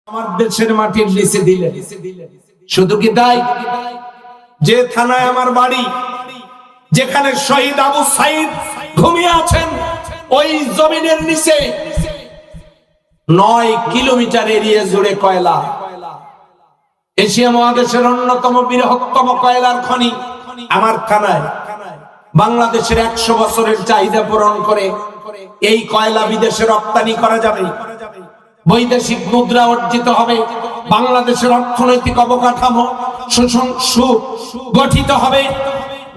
আমার দেশের মাটির নিচে দিলেন। শুধু কি তাই, যে থানায় আমার বাড়ি, যেখানে শহীদ আবু সাইদ ঘুমিয়ে আছেন, ওই জমিনের নিচে 9 কিলোমিটার এরিয়া জুড়ে কয়লা। এশিয়া মহাদেশের অন্যতম বৃহত্তম কয়লার খনি আমার থানায়। বাংলাদেশের 100 বছরের চাহিদা পূরণ করে এই কয়লা বিদেশে রপ্তানি করা যাবে, বৈদেশিক মুদ্রা অর্জিত হবে, বাংলাদেশের অর্থনৈতিক অবকাঠামো সুগঠিত হবে,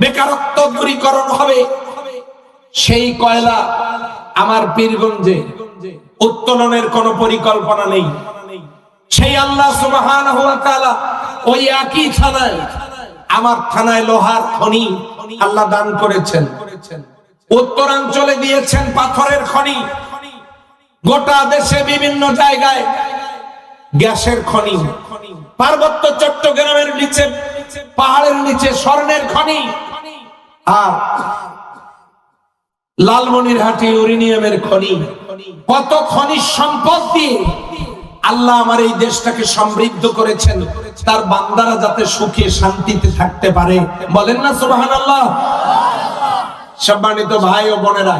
বেকারত্ব দূরীকরণ হবে। সেই কয়লা আমার পীরগঞ্জে উত্তোলনের কোনো পরিকল্পনা নেই। সেই আল্লাহ সুবহানাহু ওয়া তাআলা ওই একই থানায়, আমার থানায় লোহার খনি আল্লাহ দান করেছেন, উত্তরাঞ্চলে দিয়েছেন পাথরের খনি, গোটা দেশে বিভিন্ন জায়গায় গ্যাসের খনি, পার্বত্য চট্টগ্রামের নিচে, পাহাড়ের নিচে স্বর্ণের খনি, আর লালমনিরহাটে ইউরেনিয়ামের খনি। কত খনিজ সম্পদ দিয়ে আল্লাহ আমার এই দেশটাকে সমৃদ্ধ করেছেন, তার বান্দারা যাতে সুখে শান্তিতে থাকতে পারে। বলেন না সুবহানাল্লাহ। সম্মানিত ভাই ও বোনেরা,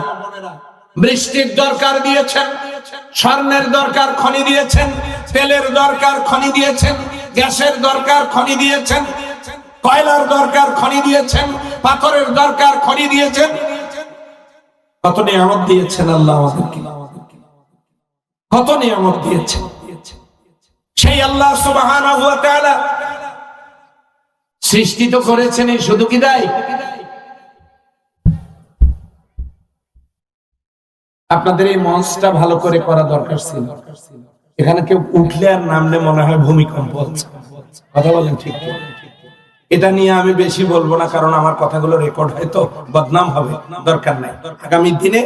বৃষ্টির দরকার দিয়েছেন, স্বর্ণের দরকার খনি দিয়েছেন, তেলের দরকার খনি দিয়েছেন, গ্যাসের দরকার খনি দিয়েছেন, কয়লার দরকার খনি দিয়েছেন, পাথরের দরকার খনি দিয়েছেন। কত নিয়ামত দিয়েছেন আল্লাহ আমাদেরকে, কত নিয়ামত দিয়েছেন। সেই আল্লাহ সুবহানাহু ওয়া তাআলা সৃষ্টি তো করেছেন, শুধু কি তাই, আপনাদের এই মঞ্চটা ভালো করে করা দরকার ছিল। এখানে কেউ উঠলে আর নামলে মনে হয় ভূমিকম্প হচ্ছে। কথা বলেন ঠিক? এটা নিয়ে আমি বেশি বলবো না, কারণ আমার কথাগুলো রেকর্ড হয় তো বদনাম হবে, দরকার নাই। আগামী দিনে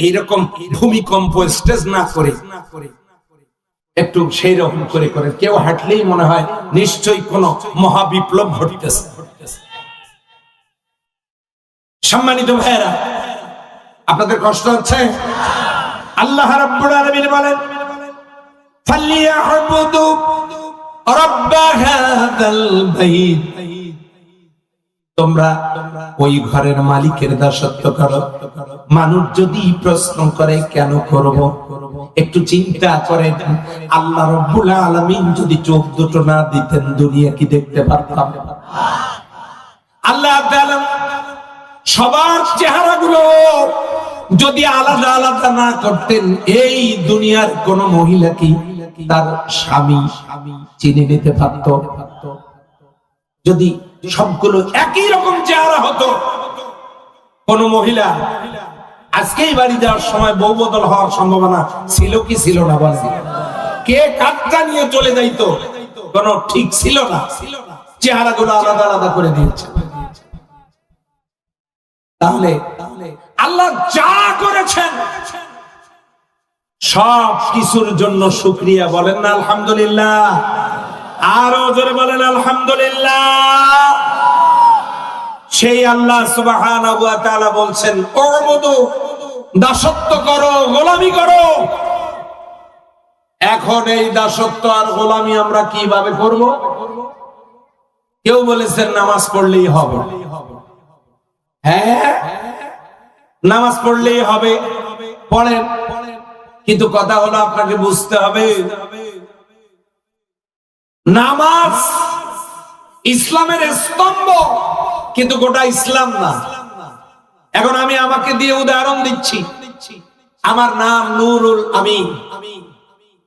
এইরকম ভূমিকম্প স্টেজ না করে একটু সেই রকম করে করে কেউ হাঁটলেই মনে হয় নিশ্চয়ই কোন মহাবিপ্লব ঘটতেছে। সম্মানিত ভাইয়েরা, আপনাদের কষ্ট হচ্ছে? আল্লাহ রাব্বুল আলামিন বলেন, ফালিয়াবুদু রাব্ব হাযাল বাইত, তোমরা ওই ঘরের মালিকের দাসত্ব করো। মানুষ যদি প্রশ্ন করে কেন করব, একটু চিন্তা করেন, আল্লাহ রাব্বুল আলামিন যদি চোখ দুটো না দিতেন দুনিয়া কি দেখতে পারতাম? আল্লাহ তাআলা সবার চেহারাগুলো যদি আলাদা আলাদা না করতেন, এই দুনিয়ার কোন মহিলা কি তার স্বামী চিনে নিতে পারত? যদি সবগুলো একই রকম চেহারা হতো, কোন মহিলা আজকেই বাড়ি যাওয়ার সময় বউ বদল হওয়ার সম্ভাবনা ছিল কি ছিল না? বলেন, কে কাটটা নিয়ে চলে যাইতো, কোন ঠিক ছিল না। চেহারাগুলো আলাদা আলাদা করে দিয়েছে। তাহলে আল্লাহ যা করেছেন সব কিছুর জন্য শুকরিয়া। বলেন না আলহামদুলিল্লাহ? আরো জোরে বলেন আলহামদুলিল্লাহ। সেই আল্লাহ সুবহানাহু ওয়া তাআলা বলছেন, উবুদু, দাসত্ব করো, গোলামি করো। এখন এই দাসত্ব আর গোলামি আমরা কিভাবে করব? কেউ বলেছেন নামাজ পড়লেই হবে। হ্যাঁ, নামাজ পড়লেই হবে, পড়েন, কিন্তু কথা হলো আপনাকে বুঝতে হবে নামাজ ইসলামের স্তম্ভ, কিন্তু গোটা ইসলাম না। এখন আমি আমাকে দিয়ে উদাহরণ দিচ্ছি। আমার নাম নুরুল আমিন,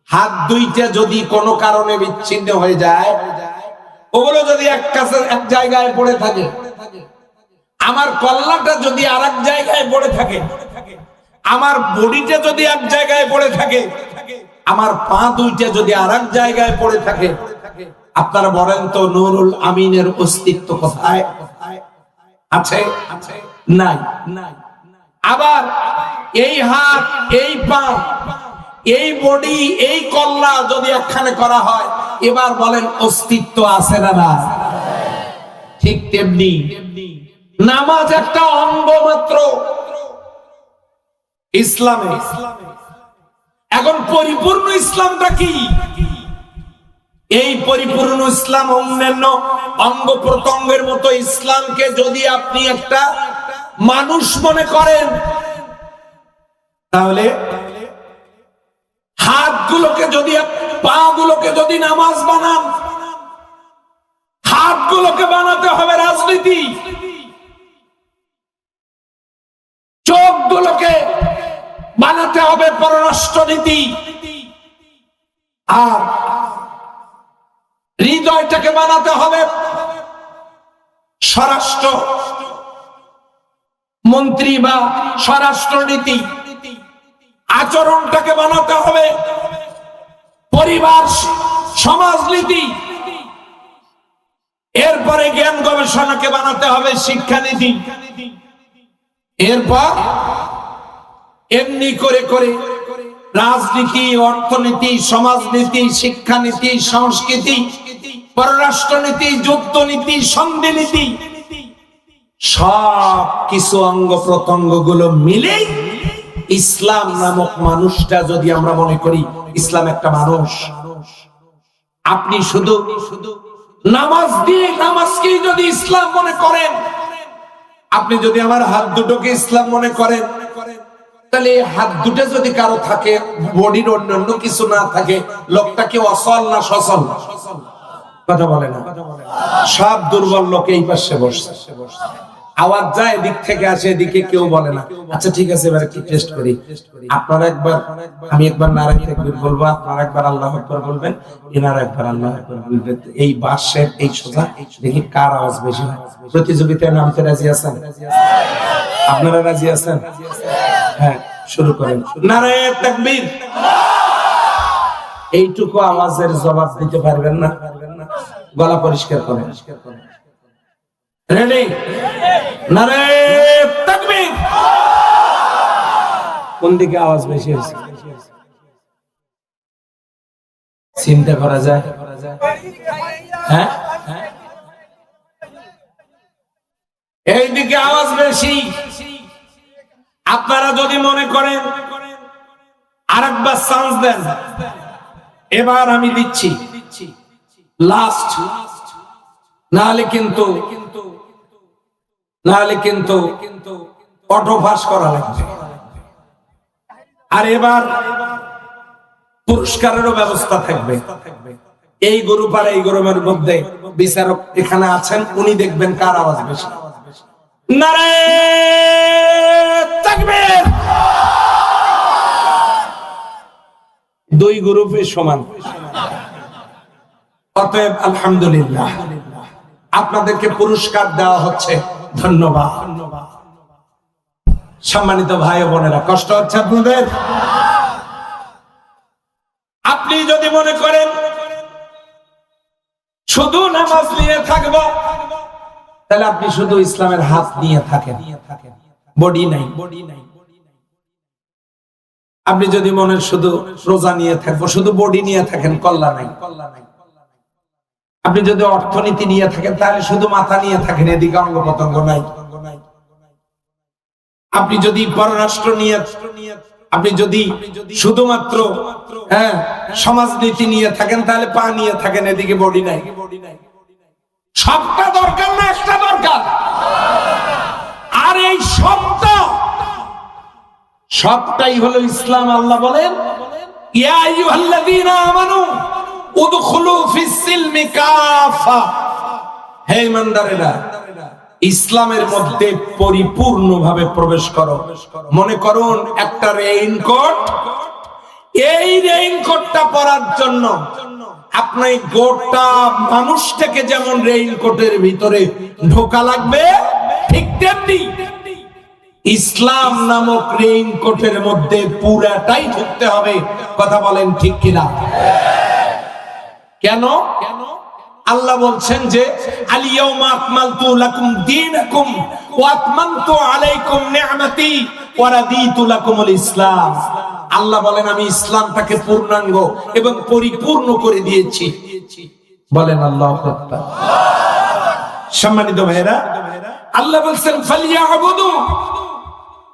হাত দুইটা যদি কোনো কারণে বিচ্ছিন্ন হয়ে যায়, ওগুলো যদি এক জায়গায় পড়ে থাকে, আমার কল্লাটা যদি আর এক জায়গায় পড়ে থাকে, আমার বডিটা যদি এক জায়গায় পড়ে থাকে, আমার পা দুইটা যদি আর এক জায়গায় পড়ে থাকে, আপনারা বলেন তো নুরুল আমিনের অস্তিত্ব কোথায়? আছে? নাই। আবার এই হাত, এই পা, এই বডি, এই কল্লা যদি একখানে করা হয়, এবার বলেন অস্তিত্ব আছে না না? ঠিক তেমনি নামাজ একটা অঙ্গ মাত্র ইসলামে। এখন পরিপূর্ণ ইসলামটা কি? এই পরিপূর্ণ ইসলাম অন্যান্য অঙ্গ প্রত্যঙ্গের মতো ইসলামকে যদি আপনি একটা মানুষ মনে করেন, তাহলে হাতগুলোকে যদি, পা গুলোকে যদি নামাজ বানান, হাতগুলোকে বানাতে হবে রাজনীতি, চোখগুলোকে বানাতে হবে পররাষ্ট্রনীতি, আর হৃদয়টাকে বানাতে হবে স্বরাষ্ট্র মন্ত্রী বা স্বরাষ্ট্রনীতি, আচরণটাকে বানাতে হবে পরিবার সমাজনীতি, এরপরে জ্ঞান গবেষণাকে বানাতে হবে শিক্ষানীতি, এরপর এমনি করে করে রাজনীতি, অর্থনীতি, সমাজনীতি, শিক্ষানীতি, সংস্কৃতি, পররাষ্ট্রনীতি, যুদ্ধনীতি, সন্ধিনীতি, সব কিছু অঙ্গ প্রত্যঙ্গ গুলো মিলে ইসলাম নামক মানুষটা যদি আমরা মনে করি ইসলাম একটা মানুষ, আপনি শুধু নামাজ দিয়ে নামাজকেই যদি ইসলাম মনে করেন, আপনি যদি আমার হাত দুটোকে ইসলাম মনে করেন, তাহলে হাত দুটো যদি কারো থাকে, বডির অন্যান্য কিছু না থাকে, লোকটা কি অসল না সচল? কথা বলে না। সব দুর্বল লোক এই পাশে বসে, আওয়াজ যায় এদিক থেকে আসে, এদিকে কেউ বলে না। আচ্ছা ঠিক আছে, এবার একটু টেস্ট করি। আপনারা একবার, আমি একবার নারায়ণ তাকবীর বলবো, আপনারা একবার আল্লাহু আকবার বলবেন, এনারা একবার আল্লাহু আকবার বলবেন। এই বাসের এই সোজা দেখি কার আওয়াজ বেশি হয়। প্রতিযোগিতায় নামতে রাজি আছেন? আপনারা রাজি আছেন? হ্যাঁ, শুরু করেন। নারায়ণ তাকবীর। এইটুকু আওয়াজের জবাব দিতে পারবেন না? গলা পরিষ্কার করেন। রেডি? নারায়ণ তাকবীর। কোন দিকে আওয়াজ বেশি হয়েছে চিন্তা করা যায়? হ্যাঁ, এই দিকে আওয়াজ বেশি। আপনারা যদি মনে করেন আরেকবার চান্স দেন, এবার আমি দিচ্ছি লাস্ট, নাহলে কিন্তু অটো পাস করা লাগবে। আর এবার পুরস্কারেরও ব্যবস্থা থাকবে। এই গ্রুপ আর এই গ্রুপের মধ্যে বিচারক এখানে আছেন, উনি দেখবেন কার আওয়াজ বেশি। নারায়ণ তাকবীর। দুই গ্রুপে সমান। অতএব আলহামদুলিল্লাহ, আপনাদেরকে পুরস্কার দেওয়া হচ্ছে। ধন্যবাদ। সম্মানিত ভাই ও বোনেরা, কষ্ট হচ্ছে আপনাদের? আপনি যদি মনে করেন শুধু নামাজ নিয়ে থাকবো, তাহলে আপনি শুধু ইসলামের হাত নিয়ে থাকেন, বডি নাই। আপনি যদি মনে শুধু রোজা নিয়ে থাকবো, শুধু বডি নিয়ে থাকেন, কল্যাণ নাই। আপনি যদি অর্থনীতি নিয়ে থাকেন, তাহলে শুধু মাথা নিয়ে থাকেন, এদিকে অঙ্গ প্রত্যঙ্গ নাই। আপনি যদি পররাষ্ট্র নিয়ে, আপনি যদি শুধুমাত্র সমাজনীতি নিয়ে থাকেন, তাহলে পা নিয়ে থাকেন, এদিকে বডি নাই। সবটা দরকার না, একটা দরকার। আর এই সবটাই হলো ইসলাম। আল্লাহ বলেন, ইয়া আইয়ুহাল্লাযীনা আমানু উদখুলু ফিস-সিলমি কাফা। হে ঈমানদারেরা, ইসলামের মধ্যে পরিপূর্ণভাবে প্রবেশ করো। মনে করুন একটা রেইনকোট, এই রেইনকোটটা পরার জন্য আপনার গোটা মানুষটাকে যেমন রেইনকোটের ভিতরে ঢোকা লাগবে, ঠিক তেমনি ইসলাম নামক রেইনকোটের মধ্যে পুরাটাই ঢুকতে হবে। কথা বলেন ঠিক কিনা? কেন? আল্লাহ বলছেন যে আল-ইয়াওমা আকমালতু লাকুম দীনাকুম ওয়া আতমামতু আলাইকুম নি'মাতি ওয়া রাদিতু লাকুমুল ইসলাম। আল্লাহ বলেন, আমি ইসলামটাকে পূর্ণাঙ্গ এবং পরিপূর্ণ করে দিয়েছি। বলেন আল্লাহু আকবার। সম্মানিত ভাইরা, আল্লাহ বলছেন ফালিয়াবুদু,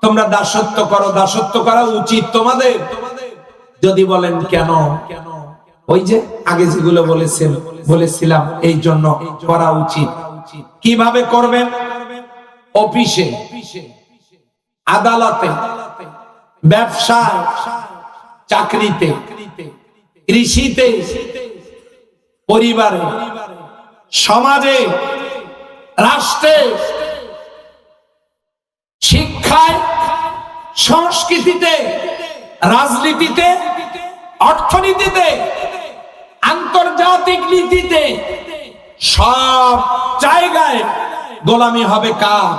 তোমরা দাসত্ব করো, দাসত্ব করা উচিত তোমাদের। যদি বলেন কেন, ওই যে আগে যেগুলো বলেছিলাম এই জন্য করা উচিত। কিভাবে করবেন? অফিসে, আদালতে, ব্যবসায়, চাকরিতে, কৃষিতে, পরিবারে, সমাজে, রাষ্ট্রে, শিক্ষায়, সংস্কৃতিতে, রাজনীতিতে, অর্থনীতিতে, আন্তর্জাতিক নীতিতে, সব জায়গায় গোলামি হবে কার?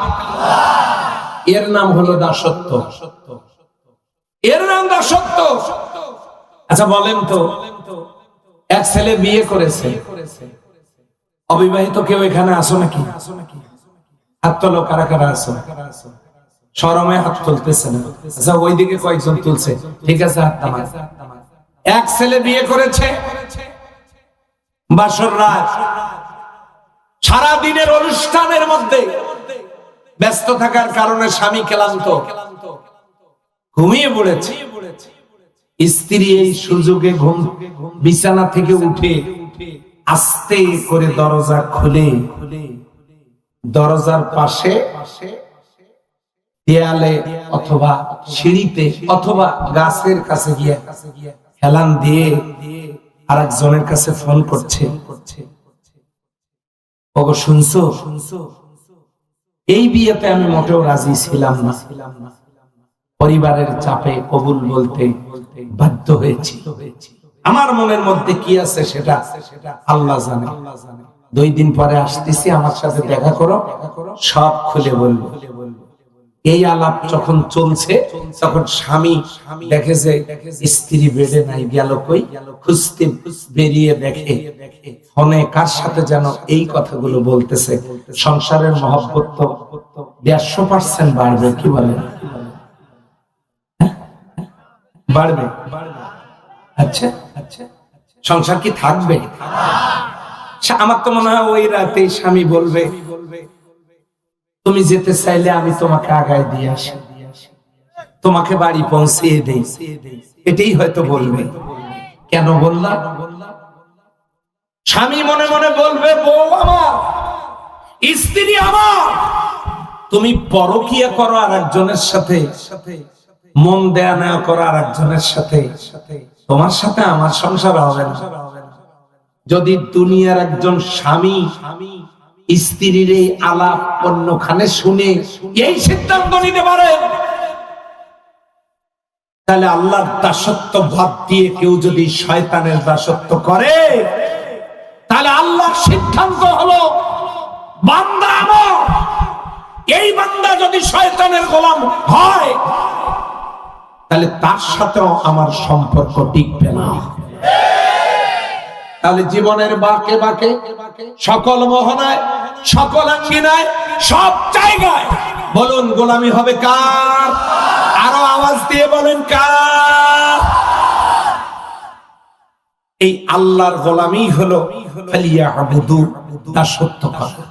এর নাম হলো দাসত্ব। এর নাম দাসত্ব। আচ্ছা বলেন তো, এক ছেলে বিয়ে করেছে, অবিবাহিত কেউ এখানে আসো নাকি? হাত তোলো, কারা কারা আসো? শরমে হাত তুলতেছে না। আচ্ছা ওইদিকে কয়েকজন তুলছে, ঠিক আছে হাত নামান। এক ছেলে বিয়ে করেছে, বাসর রাত, সারা দিনের অনুষ্ঠানের মধ্যে ব্যস্ত থাকার কারণে স্বামী ক্লান্ত, ঘুমিয়ে পড়েছে। স্ত্রী এই সুযোগে বিছানা থেকে উঠে আস্তে করে দরজা খুলে দরজার পাশে দেয়ালে অথবা সিঁড়িতে অথবা গাছের কাছে গিয়ে হেলান দিয়ে আরেকজনের কাছে ফোন করছে, ওগো শুনছো? এই বিয়েতে আমি মোটেও রাজি ছিলাম না, পরিবারের চাপে কবুল বলতে বাধ্য হয়েছি। আমার মনের মধ্যে কি আছে সেটা আল্লাহ জানে। 2 দিন পরে আসতেছি, আমার সাথে দেখা করো, সব খুলে বলবো। এই আলাপ যখন চলছে তখন স্বামী দেখে যে স্ত্রী বেডে নাই, গেল কই? খুঁজতে বেরিয়ে দেখে ফোনে কার সাথে যেন এই কথাগুলো বলতেছে। সংসারের মহব্বত তো 150% বাড়বে, কি বলেন? বাড়বে। আচ্ছা আচ্ছা, সংসার কি থাকবে? আমার তো মনে হয় ওই রাতে স্বামী বলবে, তুমি যেতে চাইলে আমি তোমাকে আগায় দিয়ে আসি, তোমাকে বাড়ি পৌঁছিয়ে দেই, এটাই হয়তো বলবে। কেন বললাম? স্বামী মনে মনে বলবে, বউ আমার, স্ত্রী আমার, তুমি পরকীয়া করো আর একজনের সাথে, মন দেয়া নেওয়া করো আর একজনের সাথে, তোমার সাথে আমার সংসার হবে না। যদি দুনিয়ার একজন স্বামী স্ত্রীর এই আলাপ অন্যখানে শুনে এই সিদ্ধান্ত নিতে পারে, তাহলে আল্লাহর দাসত্ব বাদ দিয়ে কেউ যদি শয়তানের দাসত্ব করে, তাহলে আল্লাহর সিদ্ধান্ত হলো বান্দা আমার। এই বান্দা যদি শয়তানের গোলাম হয়, তাহলে তার সাথেও আমার সম্পর্ক টিকবে না। তাহলে জীবনের বাঁকে বাঁকে, সকল মোহনায়, সকল আঙ্গিনায়, সব জায়গায় বলুন গোলামি হবে কার? আরো আওয়াজ দিয়ে বলেন কার? এই আল্লাহর গোলামি হলো ফালিয়াবুদু, দাসত্ব করা।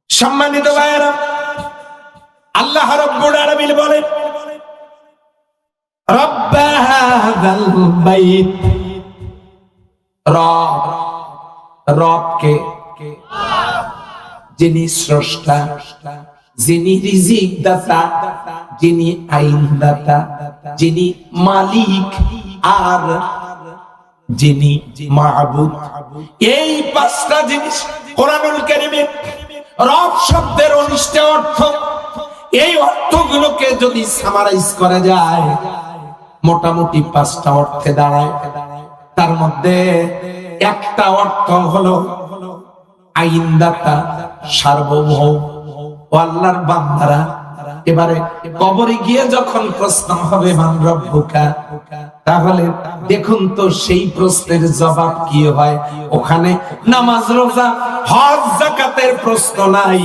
সম্মানিত ভাইয়েরা, আল্লাহ রাব্বুল আলামিন বলেন, রব্ব হাযাল বাইত, রব কে? যিনি স্রষ্টা, যিনি রিজিক দাতা, যিনি আইন দাতা, যিনি মালিক, আর যিনি মাহবুব। এই 5টা জিনিস কোরআনুল কারীমে রব শব্দের অনিষ্ট অর্থ। এই অর্থগুলোকে যদি সামারাইজ করা যায়, মোটামুটি 5টা অর্থে দাঁড়ায়। তার মধ্যে একটা অর্থ হলো আইনদাতা, সার্বভৌম। আল্লাহর বান্দারা এবারে কবরে গিয়ে যখন প্রশ্ন হবে মান রব্বুকা, তাহলে দেখুন তো সেই প্রশ্নের জবাব কি হয়। ওখানে নামাজ, রোজা, হজ, যাকাতের প্রশ্ন নাই।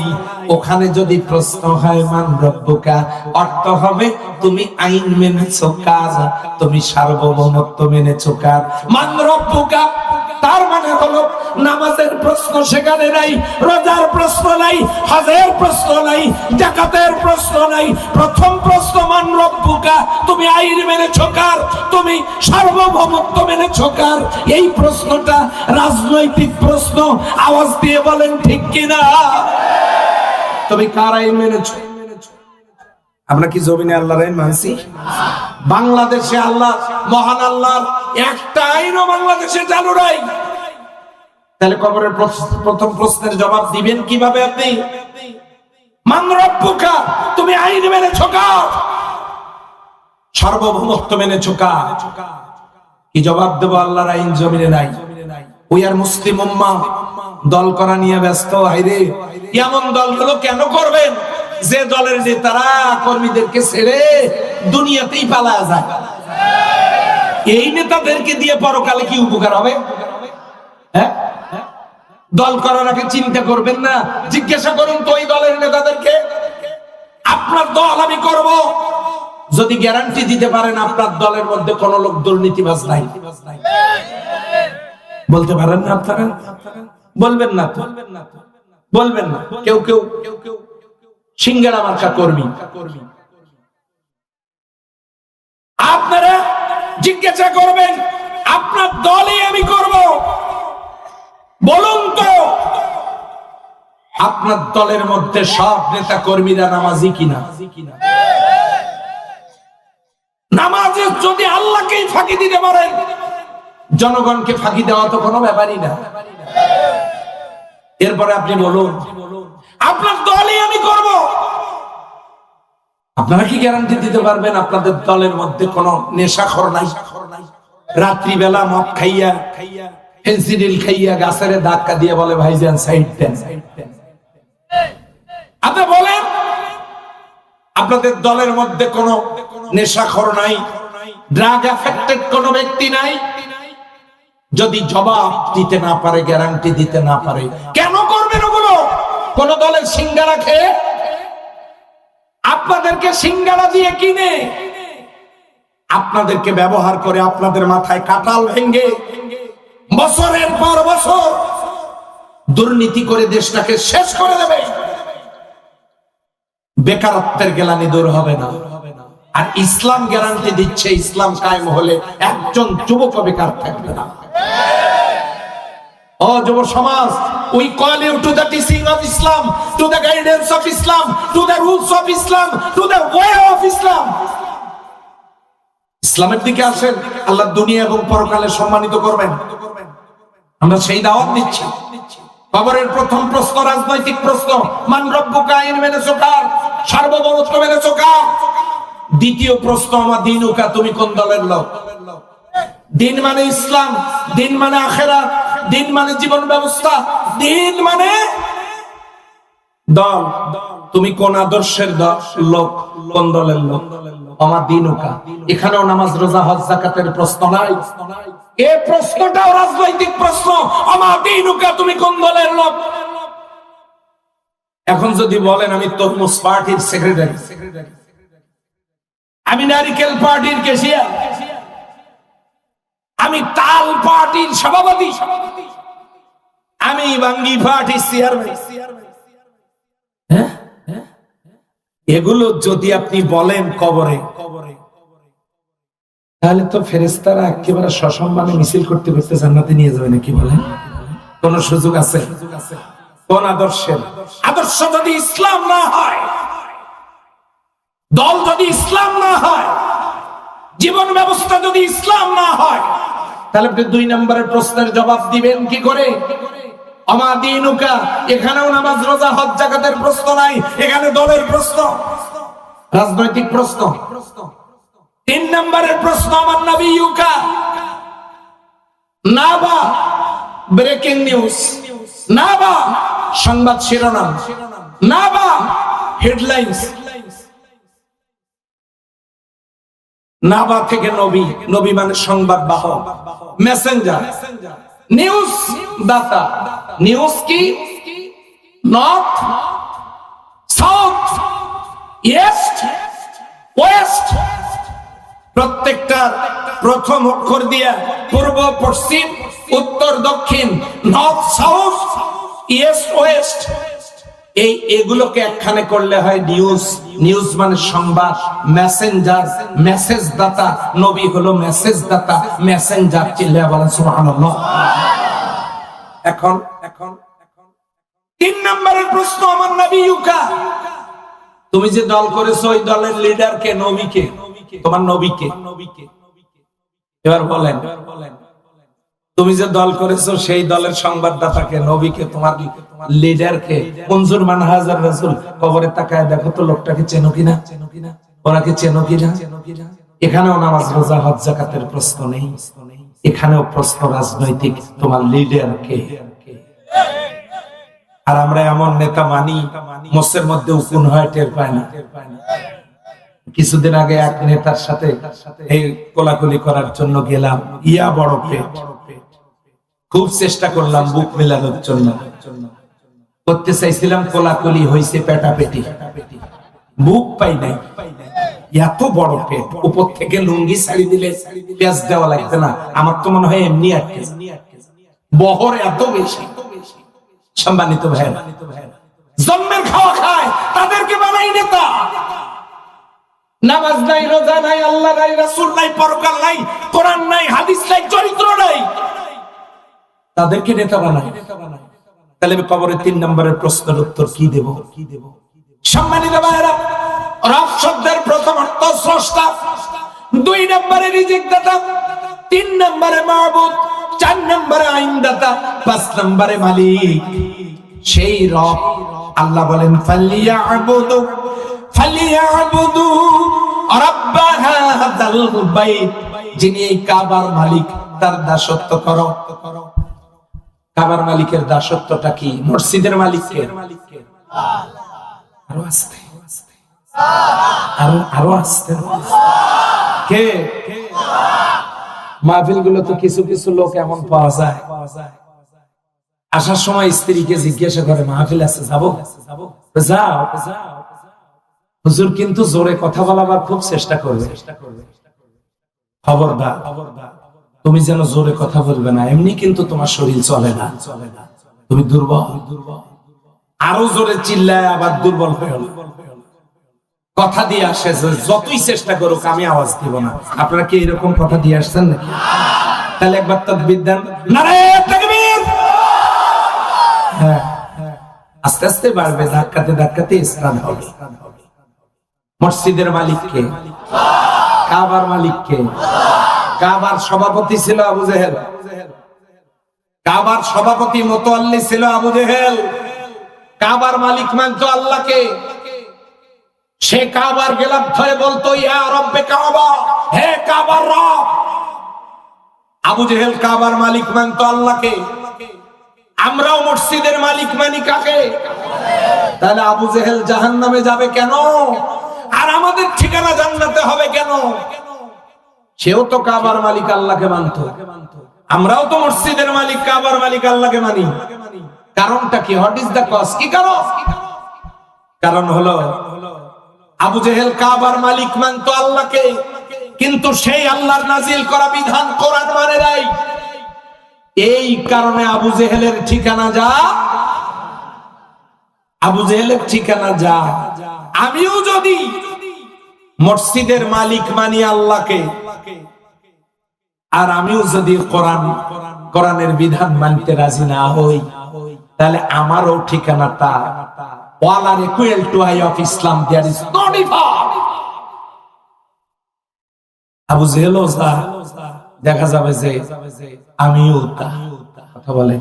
ওখানে যদি প্রশ্ন হয় মান রব্বুকা, অর্থ হবে তুমি আইন মেনেছো কার, তুমি সার্বভৌমত্ব মেনেছো কার। মান রব্বুকা তার মানে হলো নামাজের প্রশ্ন সেখানে নাই, রোজার প্রশ্ন নাই, হজের প্রশ্ন নাই, যাকাতের প্রশ্ন নাই। প্রথম প্রশ্ন মান রব্বুকা, তুমি আইন মেনেছো কার, তুমি সার্বভৌমত্ব মেনেছো কার। এই প্রশ্নটা রাজনৈতিক প্রশ্ন। আওয়াজ দিয়ে বলেন ঠিক কিনা? তুমি কার আইন মেনেছো? আমরা কি জমিনে আল্লাহর আইন মানছি? বাংলাদেশে আল্লাহ, মহান আল্লাহর একটা আইনও বাংলাদেশে চালু নাই। তাহলে কবরের প্রথম প্রশ্নের জবাব দিবেন কিভাবে আপনি? মান রব্বুকা, তুমি আইন মেনেছো কার, সার্বভৌমত্ব মেনেছো কার? কি জবাব দেব? আল্লাহর আইন জমিনে নাই। ওই আর মুসলিম উম্মাহ দল করা নিয়ে ব্যস্ত। হাইরে, এমন দলগুলো কেন করবেন যে দলের নেতারা কর্মীদেরকে ছেড়ে দুনিয়াতেই পালায়া যায়? এই নেতাদেরকে দিয়ে পরকালে কি উপকার হবে? হ্যাঁ, দল করার আগে চিন্তা করবেন না? জিজ্ঞাসা করুন তো ওই দলের নেতাদেরকে, আপনার দল আমি করব যদি গ্যারান্টি দিতে পারেন আপনার দলের মধ্যে কোন লোক দুর্নীতিবাজ নাই। বলতে পারেন না আপনারা? বলবেন না তো, বলবেন না। কেউ কেউ সিঙ্গারা মার্কা কর্মী, আপনারা জিজ্ঞাসা করবেন আপনার দলই আমি করব, বলুন তো আপনার দলের মধ্যে সব নেতা কর্মীরা নামাজি কিনা? নামাজে যদি আল্লাহকেই ফাঁকি দিতে পারেন, জনগণকে ফাঁকি দেওয়া তো কোনো ব্যাপারই না। এরপরে আপনি বলুন আপনার দলই আমি করব, আপনারা কি গ্যারান্টি দিতে পারবেন আপনাদের দলের মধ্যে কোনো নেশাখোর নাই? রাত্রিবেলা মদ খাইয়া, ফেন্সিডিল খাইয়া গাছের ধাক্কা দিয়ে বলে ভাইজান সাইড দেন। আপনি বলেন আপনাদের দলের মধ্যে কোনো নেশাখোর নাই, ড্রাগ অ্যাফেক্টেড কোনো ব্যক্তি নাই? যদি জবাব দিতে না পারে, গ্যারান্টি দিতে না পারে, কেন করবেন ওগুলো? কোন দলের সিঙ্গারা খেয়ে আপনাদেরকে সিঙ্গারা দিয়ে কিনে আপনাদেরকে ব্যবহার করে আপনাদের মাথায় কাঁঠাল ভেঙ্গে বছরের পর বছর দুর্নীতি করে দেশটাকে শেষ করে দেবে। বেকারত্বের গ্লানি দূর হবে না। আর ইসলাম গ্যারান্টি দিচ্ছে, ইসলাম কায়েম হলে একজন যুবক বেকার থাকবে না। ও যুব সমাজ, we call you to the teaching of Islam, to the guidance of Islam, to the rules of Islam, to the way of Islam. ইসলামের দিকে আসেন, আল্লাহ দুনিয়া এবং পরকালে সম্মানিত করবেন। আমরা সেই দাওয়াত দিচ্ছি। কবরের প্রথম প্রশ্ন রাজনৈতিক প্রশ্ন, মান রব্বুকা, আইন মেনেছো কার, সার্বভৌমত্ব মেনেছো কার? দ্বিতীয় প্রশ্ন, আমার দিনুকা, তুমি কোন দলের লোক? দিন মানে ইসলাম, দিন মানে আখিরাত, দিন মানে জীবন ব্যবস্থা, দিন মানে দল। তুমি কোন আদর্শের লোক, কোন দলের লোক? আমার দিনুকা। এখানেও নামাজ, রোজা, হজ, যাকাতের প্রশ্ন নাই। এই প্রশ্নটাও রাজনৈতিক প্রশ্ন, আমার দিনুকা, তুমি কোন দলের লোক? এখন যদি বলেন আমি তরমুজ পার্টির সেক্রেটারি, আমি নারিকেল পার্টির কেশিয়ার, আমি তাল পার্টির সভাপতি, আমি বাঙ্গি পার্টির চেয়ারম্যান, এগুলো যদি আপনি বলেন কবরে, তাহলে তো ফেরেশতারা একেবারে সসম্মানে মিছিল করতে করতে জান্নাতে নিয়ে যাবে নাকি? বলেন কোন সুযোগ আছে? কোন আদর্শের? আদর্শ যদি ইসলাম না হয়, দল যদি ইসলাম না হয়, জীবন ব্যবস্থা যদি ইসলাম না হয়, তাহলে আপনি 2 নম্বরের প্রশ্নের জবাব দিবেন কি করে? আমা দিনুকা। এখানেও নামাজ, রোজা, হজ, যাকাতের প্রশ্ন নাই, এখানে দলের প্রশ্ন, রাজনৈতিক প্রশ্ন। 3 নম্বরের প্রশ্ন, আমার নবিয়ুকা। না বা ব্রেকিং নিউজ, না বা সংবাদ শিরোনাম, না বা হেডলাইন্স, নাবা থেকে নবী, নবী মানে সংবাদ বাহক, মেসেঞ্জার, নিউজ দাতা। নিউজ কি? নর্থ, সাউথ, ইস্ট, ওয়েস্ট, প্রত্যেকটা প্রথম অক্ষর দিয়া পূর্ব পশ্চিম উত্তর দক্ষিণ নর্থ সাউথ ইস্ট ওয়েস্ট এগুলোকে একখানে করলে হয় নিউজ। নিউজ মানে সংবাদ, মেসেঞ্জার, মেসেজ দাতা। নবী হলো মেসেজ দাতা, মেসেঞ্জার। চিল্লায়া বলেন সুবহানাল্লাহ। এখন 3 নম্বরের প্রশ্ন, আমার নবী ইউকা, তুমি যে দল করেছো ওই দলের লিডার কে? নবীকে। তোমার নবীকে। এবার বলেন, তুমি যে দল করেছো সেই দলের সংবাদদাতাকে? নবীকে। তোমার লিডারকে? মনজুর মানহাজার রাসূল। কবরে তাকায় দেখো তো লোকটাকে চেনো কিনা, ওরা কি চেনো কিনা? এখানেও নামাজ রোজা হজ যাকাতের প্রশ্ন নেই, এখানেও প্রশ্ন রাজনৈতিক। তোমার লিডার কে? আর আমরা এমন নেতা মানি মোসের মধ্যে উকুন হয়, টের পায় না। কিছুদিন আগে এক নেতার সাথে এই কোলাকুলি করার জন্য গেলাম, ইয়া বড় পেট, খুব চেষ্টা করলাম বুক মেলানোর জন্য, করতে চাইছিলাম, কোলাকুলি হয়েছে পেটাপেটি, বুক পাই নাই, এত বড় পেট। উপর থেকে লুঙ্গি ছাড়ি দিলে পেঁয়াজ দেওয়া লাগবে না, আমার তো মনে হয় এমনি আটকে, বহর এত বেশি। সম্মানিত ভাইরা, জন্মের খাওয়া খায়, তাদেরকে বানাই নেতা। নামাজ নাই, রোজা নাই, আল্লাহ নাই, রাসূল নাই, পরকাল নাই, কোরআন নাই, হাদিস নাই, চরিত্র নাই, তাদেরকে নেতা বানাই। তাহলে আমি কবরের 3 নম্বরের প্রশ্নের উত্তর কি দেব? সম্মানিত ভাইরা, রব শব্দের প্রথম অর্থ স্রষ্টা, 2 নম্বরে রিজিক দাতা, 3 নম্বরে মাবুদ, 4 নম্বরে আইনদাতা, 5 নম্বরে মালিক। সেই রব আল্লাহ বলেন ফালিয়াবুদু রাব্ব হাযাল বাইত, যিনি এই কাবার মালিক তার দাসত্ব করো। কাবার মালিকের দাসত্বটা কি? মসজিদের মালিককে। আরো আস্তে, আরো আস্তে। কে? মাহফিল গুলো তো কিছু কিছু লোক এমন পাওয়া যায়, আসার সময় স্ত্রীকে জিজ্ঞাসা করে মাহফিল আছে, যাবো? যাও। হুজুর কিন্তু জোরে কথা বলাবার খুব চেষ্টা করবে। খবরদার, তুমি যেন জোরে কথা বলবে না, এমনি কিন্তু তোমার শরীর চলে না, তুমি দুর্বল। আরো জোরে চিল্লায় আবার দুর্বল হয়ে হলো। কথা দিয়ে আসে যতই চেষ্টা করুক আমি আওয়াজ দিব না। আপনারা কি এরকম কথা দিয়ে আসছেন নাকি? তাহলে একবার তাকবীর দেন, নারায়ে তাকবীর। হ্যাঁ, আস্তে আস্তে বাড়বে, ধাক্কাতে ধাক্কাতে ইসলাম হবে। মসজিদের মালিক কে? কাবার মালিক কে? কাবার সভাপতি ছিল আবু জেহেল, কাবার সভাপতি মুতাওয়াল্লি ছিল আবু জেহেল। কাবার মালিক মানতো আল্লাহকে। সে কাবার গেলাপ ধরে বলতো ইয়া রব্বে কাবা, হে কাবার রব। আবু জেহেল কাবার মালিক মানতো আল্লাহকে। আমরাও মসজিদের মালিক মানি কাকে? তাহলে আবু জেহেল জাহান্নামে যাবে কেন? আর আমাদের ঠিকানা জান্নাতে হবে কেন? সেও তো কাবার মালিক আল্লাহকে মানতো, আমরাও তো মসজিদের মালিক কাবার মালিক আল্লাহকে মানি। কারণটা কি? What is the cause? কি কারণ? কারণ হলো আবু জেহেল কাবার মালিক মানতো আল্লাহকে, কিন্তু সেই আল্লাহর নাজিল করা বিধান কোরআন মানে নাই। এই কারণে আবু জেহেলের ঠিকানা যা, আবু জেহেলের ঠিকানা যা। আমিও যদি মসজিদের মালিক মানি আল্লাহকে, আর আমিও যদি কোরআনের বিধান মানতে রাজি না হই, তাহলে আমারও ঠিকানাটা all are equal to eye of Islam, there is no difference। Abu জেহেলও যা, দেখা যাবে যে আমিও তা। কথা বলে।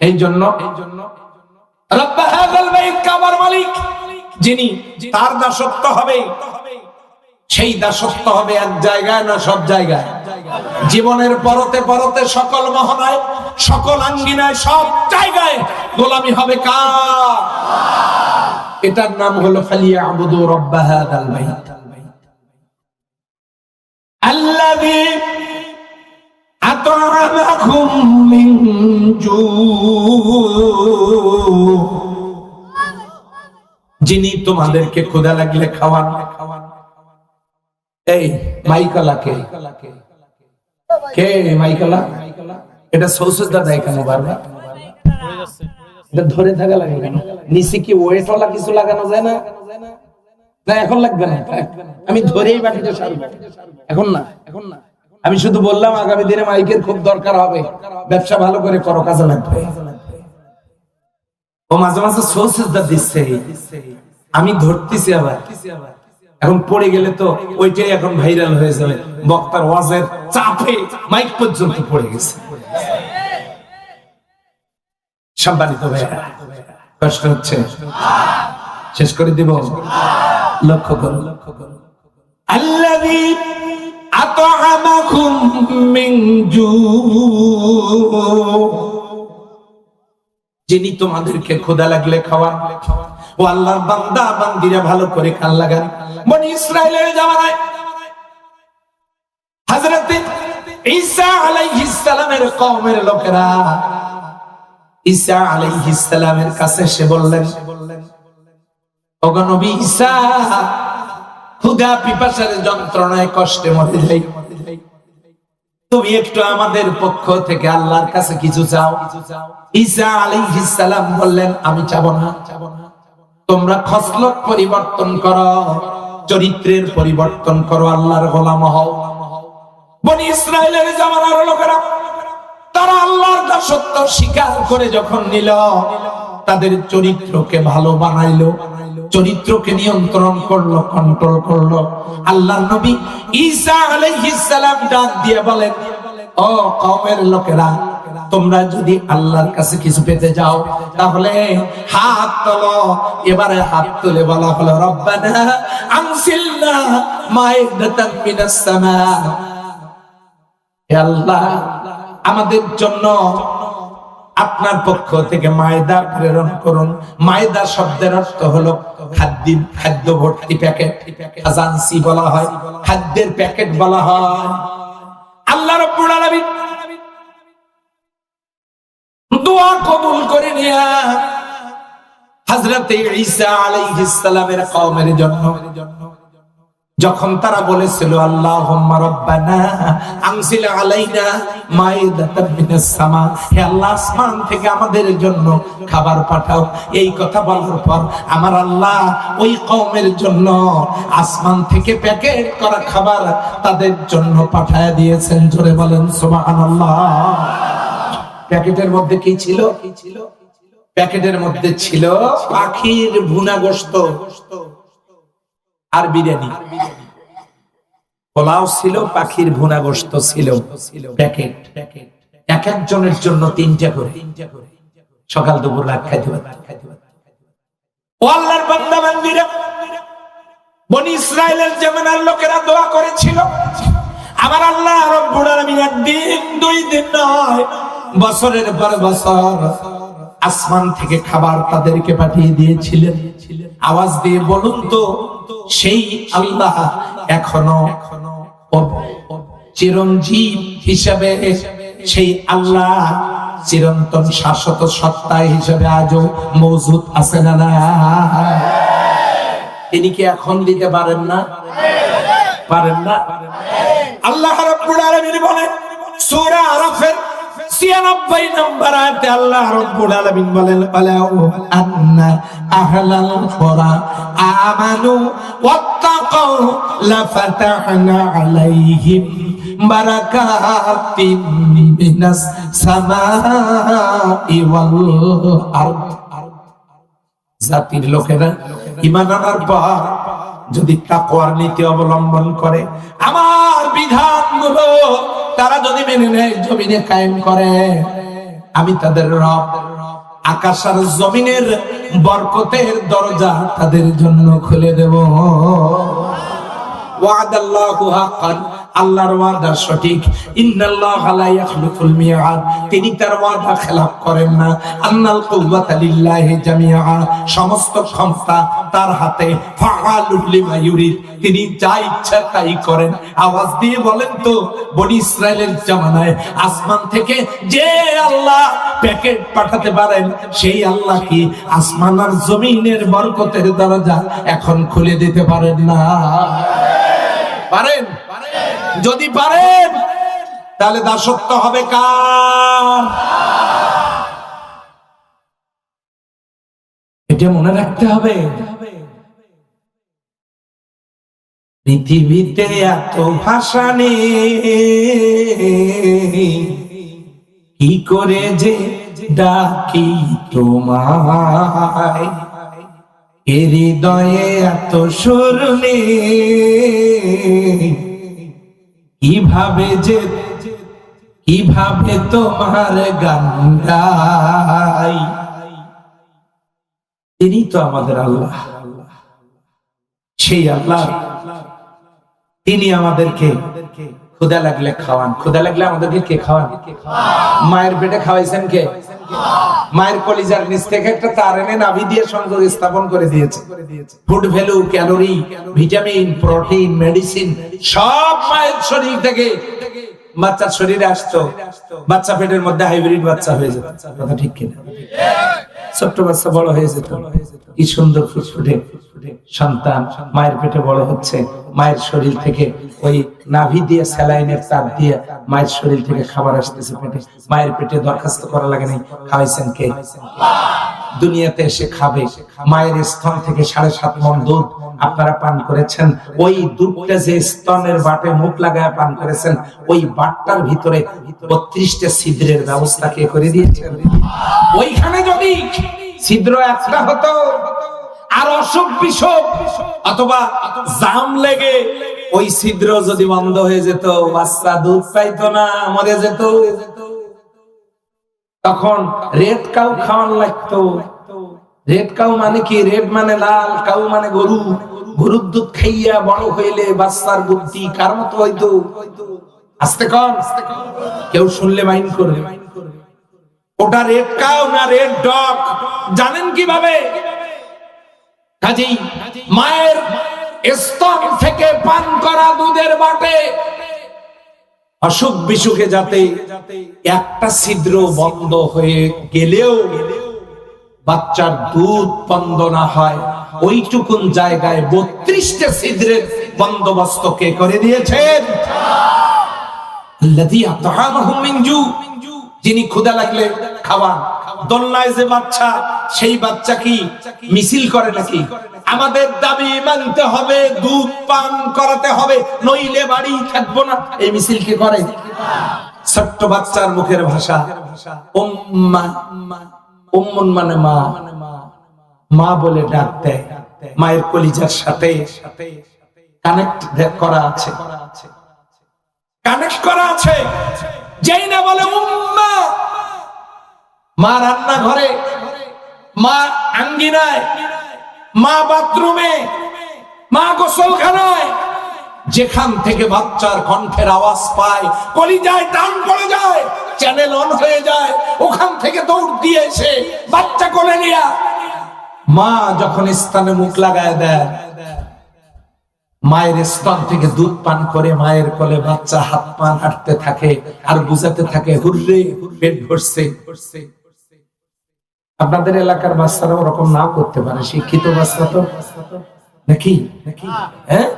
এই জন্য রব্ব হাযাল বাইত, কাবার মালিক যিনি, তার দাসত্ব হবে। সেই দাসত্ব হবে এক জায়গায় না সব জায়গায়? জীবনের পরতে পরতে সকল মহনায়, সকল আঙ্গিনায়, সব জায়গায় গোলামি হবে কার? এটার নাম হলো ফালিয়াবুদু রাব্ব হাযাল বাইত আল্লাযী আত'আমাকুম মিন জু', যিনি তোমাদেরকে ক্ষুধা লাগলে খাওয়ান, এই মাইকলা কে কে মাইকলা? এটা সৌসুজদা দেয় কেন বারবার? এটা ধরে থাকা লাগে কেন? নিচে কি ওয়েটওয়ালা কিছু লাগানো যায় না? না এখন লাগবে না, আমি ধরেই বাকিটা সারবো। এখন না, এখন না, আমি শুধু বললাম আগামী দিনে মাইকের খুব দরকার হবে, ব্যবসা ভালো করে করো, কাজে লাগবে। ও মাঝে মাঝে সৌসুজদা দিচ্ছে, আমি ধরতেছি আবার। এখন পড়ে গেলে তো ওইটাই এখন ভাইরাল হয়ে যাবে, বক্তার ওয়াজের চাপে মাইক পর্যন্ত পড়ে গেছে। সম্মানিত ভাইরা, কষ্ট হচ্ছে, শেষ করে দিব। লক্ষ্য করো, আল্লাযী আত'আমাকুম মিন জু', যিনি তোমাদেরকে ক্ষুধা লাগলে খাওয়ান। ও আল্লাহর বান্দা বান্দিরা ভালো করে কান লাগান। বনি ইসরাইলের জামানায় হযরত ঈসা আলাইহিস সালামের কওমের লোকেরা ঈসা আলাইহিস সালামের কাছে এসে বললেন, ওগো নবী ঈসা, ক্ষুধা পিপাসার যন্ত্রণায় কষ্টে মরে যাই, তুমি একটু আমাদের পক্ষ থেকে আল্লাহর কাছে কিছু চাও। ঈসা আলাইহিস সালাম বললেন, আমি চাবো না, তোমরা খসলত পরিবর্তন করো, চরিত্রের পরিবর্তন করো, আল্লাহর গোলাম হও। বনি ইসরাইলের জামানার লোকেরা তারা আল্লাহর দাসত্ব স্বীকার করে যখন নিল, তাদের চরিত্রকে ভালো বানাইলো, চরিত্রকে নিয়ন্ত্রণ করলো, কন্ট্রোল করলো। আল্লাহর নবী ঈসা আলাইহিস সালাম ডাক দিয়ে বলেন, ও কওমের লোকেরা, তোমরা যদি আল্লাহর কাছে কিছু পেতে যাও তাহলে হাত তোলো। এবারে হাত তুলে বলা হলো, রব্বানা আনসিলনা মাইদাতাম মিনাস সামা, হে আল্লাহ, আমাদের জন্য আপনার পক্ষ থেকে মায়দা প্রেরণ করুন। মায়দা শব্দের অর্থ হলো খাদ্য ভর্তি প্যাকেট, খাজানসি বলা হয়, খাদ্যের প্যাকেট বলা হয়। আল্লাহ রাব্বুল আলামিন দোয়া কবুল করে নিয়া হযরত ঈসা আলাইহিস সালামের কওমের জন্য যখন তারা বলেছিল, আল্লাহুম্মা রাব্বানা আনজিল আলাইনা মাইদাতাম মিনাস সামা, হে আল্লাহ, আসমান থেকে আমাদের জন্য খাবার পাঠাও। এই কথা বলার পর আমার আল্লাহ ওই কওমের জন্য আসমান থেকে প্যাকেট করা খাবার তাদের জন্য পাঠায় দিয়েছেন। জোরে বলেন সুবহানাল্লাহ। প্যাকেটের মধ্যে কি ছিল? প্যাকেটের মধ্যে ছিল পাখির ভুনা গোশত আর বিরিয়ানি। পোলাও ছিল, পাখির ভুনা গোশত ছিল, প্যাকেট। এক একজনের জন্য 3টা করে, সকাল দুপুর রাত খাইতে পারত। ও আল্লাহর বান্দা বান্দীরা, বনি ইসরাইলের জামানার লোকেরা দোয়া করেছিল, আমার আল্লাহ রব্বুল আলামিন একদিন 2 দিন নয়, বছরের পর বছর আসমান থেকে খাবার তাদেরকে পাঠিয়ে দিয়েছিলেন। আওয়াজ দিয়ে বলুন তো, সেই আল্লাহ এখনো চিরঞ্জীব হিসাবে, সেই আল্লাহ চিরন্তন শাশ্বত সত্তা হিসাবে আজও মওজুদ আছে না? না, তিনি কি এখন দিতে পারেন না? পারেন না? আল্লাহ রাব্বুল আলামিন বলেন সূরা আরাফের 96 নম্বর আয়াতে আল্লাহ রাব্বুল আলামিন বলেন, আলাউ আন্না আহলাল কুরা আমানু ওয়াত্তাকাউ লাফাতাহনা আলাইহিম বারাকাতিন মিনাস সামাই ওয়াল আরদ। জাতির লোকেরা ঈমান আনার পর যদি তাকওয়ার নীতি অবলম্বন করে, আমার বিধানগুলো তারা যদি মেনে নেয়, জমিনে কায়েম করে, আমি তাদের রব আকাশ আর জমিনের বরকতের দরজা তাদের জন্য খুলে দেব। ওয়াদাল্লাহু হাক্কান, আল্লাহর ওয়াদা সঠিক। ইন্নাল্লাহা লা ইয়াখলুফুল মিআদ, তিনি তার ওয়াদা খেলাফ করেন না। আন্নাল কুওয়াতা লিল্লাহি জামিআ, সমস্ত ক্ষমতা তার হাতে। ফাআলুল লিমা ইউরিদ, তিনি যা ইচ্ছা তাই করেন। আওয়াজ দিয়ে বলেন তো, বনি ইসরাইলের জামানায় আসমান থেকে যে আল্লাহ প্যাকেট পাঠাতে পারেন, সেই আল্লাহ কি আসমান আর জমিনের বরকতের দরজা এখন খুলে দিতে পারেন না? পারেন? যদি পারেন তাহলে দাসত্ব হবে কার? এটা মনে রাখতে হবে। পৃথিবীতে এত ভাষা নেই, কি করে যে ডাকি তোমায়, এ হৃদয়ে এত সুর নেই, কিভাবে তোমার গান গাই। তিনি তো আমাদের আল্লাহ, সেই আল্লাহ তিনি আমাদেরকে ক্ষুধা লাগলে খাওয়ান। ক্ষুধা লাগলে আমাদেরকে কে খাওয়ান? মায়ের পেটে খাওয়াইছেন কে? মায়ের কলিজার নিচ থেকে একটা তার এনে নাভি দিয়ে সংযোগ স্থাপন করে দিয়েছে। Food value, calorie, vitamin, protein, medicine সব মায়ের শরীর থেকে বাচ্চার শরীরে আসতো। বাচ্চা পেটের মধ্যে হাইব্রিড বাচ্চা হয়ে যেত। কথা ঠিক কিনা? ছোট্ট বাচ্চা বড় হয়ে যেত, কি সুন্দর ফুটফুটে সন্তান মায়ের পেটে বড় হচ্ছে। মায়ের শরীর থেকে ওই নাভি দিয়ে স্যালাইনের তার দিয়ে মায়ের শরীর থেকে খাবার আসতেছে পেটে। মায়ের পেটে দরখাস্ত করা লাগে নাই, খাওয়াইছেন কে? দুনিয়াতে এসে খাবে। মায়ের স্তন থেকে 7.5 মণ দুধ আপনারা পান করেছেন। ওই দুধটা যে স্তনের বাটে মুখ লাগায় পান করেছেন, ওই বাটটার ভিতরে 32টা ছিদ্রের ব্যবস্থা কে করে দিয়েছেন? ওইখানে যদি ছিদ্র একটা হতো আর অসুখ বিসুখ অথবা জাম লেগে ওই ছিদ্র যদি বন্ধ হয়ে যেত, বাচ্চা দুধ পাইতো না, মরে যেত। তখন রেড কাউ খাওয়ান লাগতো। রেড কাউ মানে কি? রেড মানে লাল, কাউ মানে গরু। গরুর দুধ খাইয়া বড় হইলে বাচ্চার বুদ্ধি কার মতো হইতো? আস্তে কর, কেউ শুনলে মাইন্ড করবে। ওটা রেড কাউ না রেড ডগ জানেন কিভাবে? কাজেই মায়ের স্তন থেকে পান করা দুধের বাটে অসুখ বিসুখে যাতে একটা ছিদ্র বন্ধ হয়ে গেলেও বাচ্চার দুধ বন্ধ না হয়, ওইটুকুন জায়গায় 32টা ছিদ্রের বন্দোবস্ত কে করে দিয়েছেন? আল্লাযী আত'আমাহুম মিন জু', যিনি ক্ষুধা লাগলে খাওয়ান। দোলনায় যে বাচ্চা, সেই বাচ্চা কি মিছিল করে নাকি? আমাদের দাবি মানতে হবে, দুধ পান করাতে হবে, নইলে বাড়ি থাকবো না, এই মিছিল কে করে? ছোট্ট বাচ্চার মুখের ভাষা উম্মা, উম্মুন মানে মা, মা বলে ডাক দেয়। মায়ের কলিজার সাথে কানেক্ট করা আছে, কানেক্ট করা আছে। যেই না বলে উম্মা, মা রান্নাঘরে, মা আঙ্গিনায়, মা বাথরুমে, মা গোসলখানায়, যেখান থেকে বাচ্চার কণ্ঠের আওয়াজ পায় কলিজায় টান পড়ে যায়, চ্যানেল অন হয়ে যায়, ওখান থেকে দৌড় দিয়ে এসে বাচ্চা কোলে নিয়ে মা যখন স্থানে মুখ লাগায় দেয়, মায়ের স্তন থেকে দুধ পান করে মায়ের কোলে বাচ্চা হাত পা হাঁটতে থাকে আর বুঝাতে থাকে হুররে পেট ভরছে। আপনাদের এলাকার বাচ্চারা ওরকম নাও করতে পারে, শিক্ষিত বাচ্চা তো নাকি? হ্যাঁ,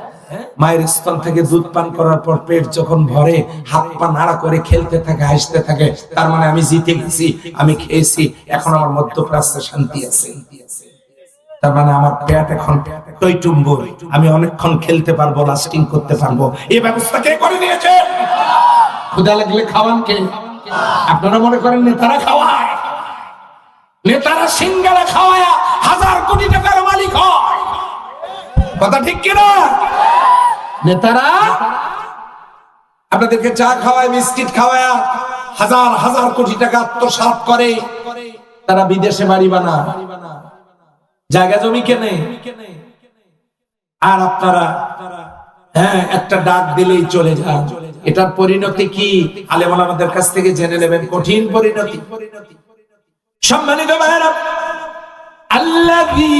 মায়ের স্তন থেকে দুধ পান করার পর পেট যখন ভরে হাত পা নাড়া করে খেলতে থাকে, হাসতে থাকে, তার মানে আমি জিতে গেছি, আমি খেয়েছি, এখন আমার মধ্যপ্রাচ্যে শান্তি আছে। তার মানে আমার পেট এখন টইটুম্বুর, আমি অনেকক্ষণ খেলতে পারবো, লাস্টিং করতে পারবো। এই ব্যবস্থা কে করে দিয়েছে? ক্ষুধা লাগলে খাওয়ান কে? আপনারা মনে করেন নেতারা খাওয়ায়? নেতারা সিঙ্গারা খাওয়ায় 1000 কোটি টাকার মালিক হয়। কথা ঠিক কিনা? নেতারা আপনাদেরকে চা খাওয়ায়, বিস্কিট খাওয়ায় 1000 কোটি টাকা আত্মসাৎ করে, তারা বিদেশে বাড়ি বানায়, জায়গা জমি কেনে, আর আপনারা একটা ডাক দিলেই চলে যান। এটার পরিণতি কি? আলেম ওলামাদের কাছ থেকে জেনে নেবেন, কঠিন পরিণতি। সম্মানিত ভাইরা, আল্লাযী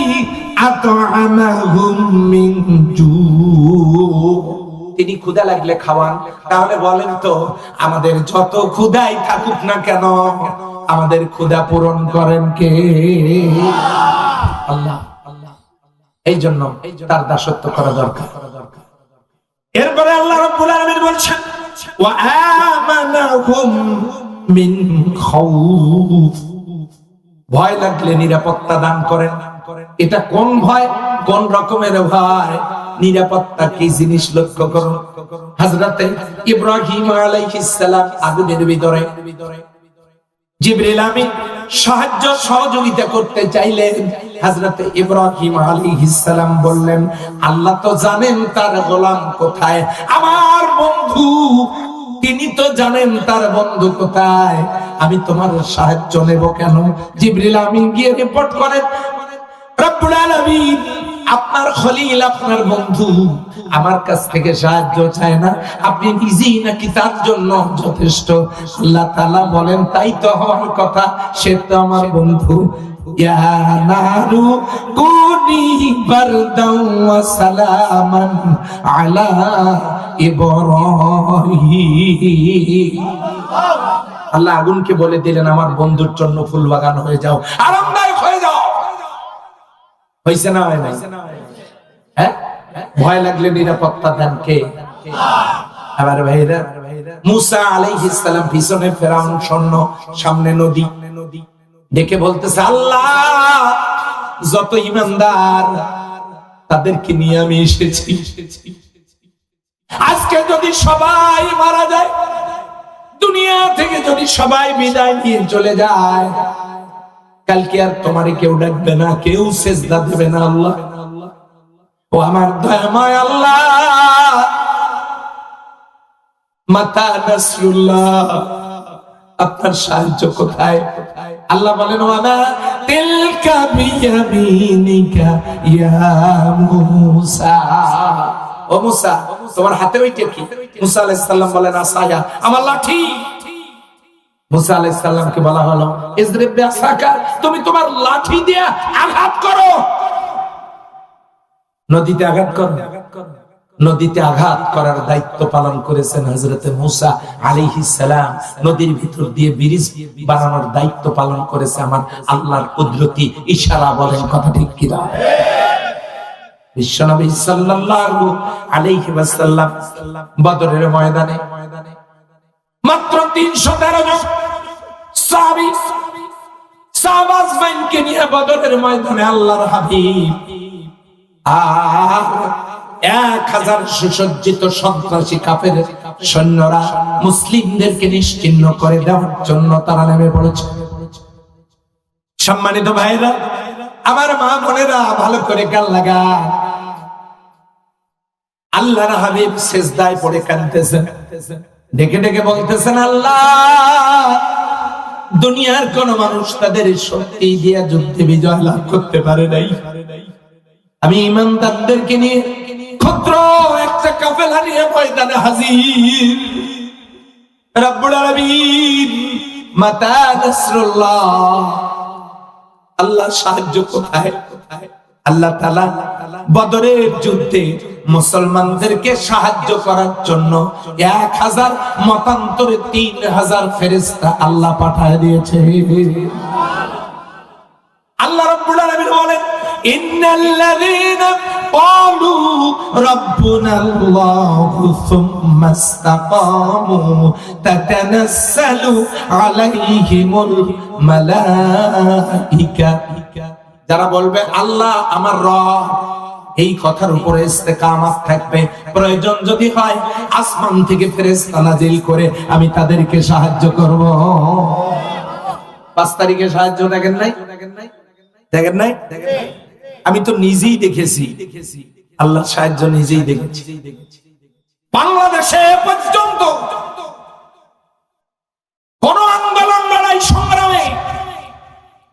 আত'আমাহুম মিন জু', তিনি ক্ষুধা লাগলে খাওয়ান। তাহলে বলেন তো, আমাদের যত ক্ষুধাই থাকুক না কেন, আমাদের ক্ষুধা পূরণ করেন কে? আল্লাহ। এই জন্য তার দাসত্ব করা দরকার। এরপরে আল্লাহ রাব্বুল আলামিন বলছেন ওয়া আমানাহুম মিন খাউফ, ভয় লাগলে নিরাপত্তা দান করেন। এটা কোন ভয়, কোন রকমের ভয়? নিরাপত্তা কি জিনিস লক্ষ্য করুন। হযরতে ইব্রাহিম আলাইহিস সালাম আগুনের ভিতরে, জিবরিল আমিন সাহায্য সহযোগিতা করতে চাইলেন। হযরতে ইব্রাহিম আলাইহিস সালাম বললেন, আল্লাহ তো জানেন তার গোলাম কোথায়, আমার বন্ধু, তিনি তো জানেন তার বন্ধু কোথায়, আমি তোমার সাহায্য নেব কেন? জিবরিল আমিন গিয়ে রিপোর্ট করেন, রব্বুল আলামিন আপনার খলিল, আপনার বন্ধু আমার কাছ থেকে সাহায্য চায় না, আপনি নিজেই নাকি তার জন্য যথেষ্ট। আল্লাহ তাআলা বলেন, তাই তো হওয়ার কথা, সে তো আমার বন্ধু। ইয়া নারু কুনি বারদাও ওয়া সালামান আলা ইব্রাহিম। আল্লাহ আগুনকে বলে দিলেন, আমার বন্ধুর জন্য ফুল বাগান হয়ে যাও, আরামদায়ক হয়ে যাও। হইছে না হয় নাই? হ্যাঁ, ভয় লাগলে নিরাপত্তা দেন কে? আমার ভাইরা, মুসা আলাইহিস সালাম পিছনে ফেরাউন সৈন্য, সামনে নদী, দেখে বলতেছে, আল্লাহ যত ঈমানদার তাদেরকে নিয়ে আমি এসেছি, আজকে যদি সবাই মারা যায়, দুনিয়া থেকে যদি সবাই বিদায় নিয়ে চলে যায়, কালকে আর তোমারে কেউ ডাকবে না, কেউ সেজদা দেবে না। আল্লাহ, ও আমার দয়াময় আল্লাহ, মাতা নাসরুল্লাহ, আপনার সাহায্য কোথায়? আল্লাহ বলেন, ওয়ামা তিলকা বিয়ামিনিকা ইয়া মূসা। ও মূসা, তোমার হাতে ওইটা কি? মূসা আলাইহিস সালাম বলেন, আসায়া, আমার লাঠি। মূসা আলাইহিস সালামকে বলা হলো, ইজরিব বিআসাকা, তুমি তোমার লাঠি দিয়ে আঘাত করো, নদীতে আঘাত করো। নদীতে আঘাত করার দায়িত্ব পালন করেছেন হযরতে মূসা আলাইহিস সালাম। নদীর ভিতর দিয়ে ব্রিজ বানানোর দায়িত্ব পালন করেছে আমার আল্লাহর কুদরতি ইশারা। বলেন কথা ঠিক কি না? বিশ্বনবী সাল্লাল্লাহু আলাইহি ওয়াসাল্লাম বদরের ময়দানে মাত্র 313 জন সাহাবী সাহাবাজ বাইনকে নিয়ে বদরের ময়দানে আল্লাহর হাবিব আর 1000 সুসজ্জিত সন্ত্রাসী কাফের সৈন্যরা মুসলিমদেরকে নিশ্চিহ্ন করে দেওয়ার জন্য তারা নেমে পড়েছে। সম্মানিত ভাইরা, আমার মা বোনেরা, ভালো করে কান লাগান। আল্লাহর হাবিব সিজদায় পড়ে কাঁদতেছেন, ডেকে ডেকে বলতেছেন, আল্লাহ, দুনিয়ার কোন মানুষ তাদের শক্তি দিয়ে যুদ্ধে বিজয় লাভ করতে পারে নাই। আমি ঈমানদারদেরকে নিয়ে ক্ষুদ্র একটা কাফেলা নিয়ে ময়দানে হাজির। রব্বুল আলামিন, মাতা নাসরুল্লাহ, আল্লাহ সাহায্য কোথায়? আল্লাহ তাআলা বদরের যুদ্ধে মুসলমানদেরকে সাহায্য করার জন্য 1000 মতান্তরে 3000 ফেরেশতা আল্লাহ পাঠিয়ে দিয়েছে। আল্লাহ রাব্বুল আলামিন বলেন, ইন্নাল্লাযীনা ক্বালু রাব্বুনাল্লাহু সুম্মা ইসতাকামু তাতানাসসালু আলাইহিমুল মালাইকা। যারা বলবে আল্লাহ আমার রব, এই কথার উপরে ইস্তেকামত থাকবে, প্রয়োজন যদি হয় আসমান থেকে ফেরেশতা নাজিল করে আমি তাদেরকে সাহায্য করব। 5 তারিখে সাহায্য দেখেন নাই? দেখেন নাই? আমি তো নিজেই দেখেছি, আল্লাহর সাহায্য নিজেই দেখেছি। বাংলাদেশে পর্যন্ত কোন আন্দোলন, লড়াই, সংগ্রামে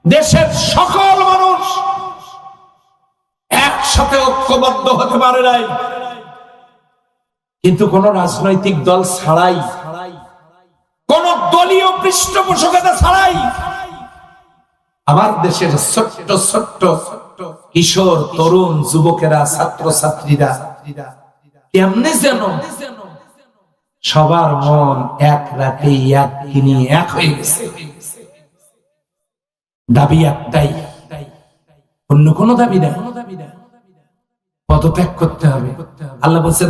দেশের সকল মানুষ একসাথে ঐক্যবদ্ধ হতে পারে নাই, কিন্তু কোন রাজনৈতিক দল ছাড়াই, কোন দলীয় পৃষ্ঠপোষকতা ছাড়াই আমার দেশের ছোট্ট ছোট্ট কিশোর, তরুণ, যুবকেরা, ছাত্র ছাত্রীরা কেমনে যেন সবার মন এক রাতে এক কিনি এক হয়ে গেছে। দাবি একটাই, অন্য কোন দাবি নেই, পদত্যাগ করতে হবে। আল্লাহ বলছে,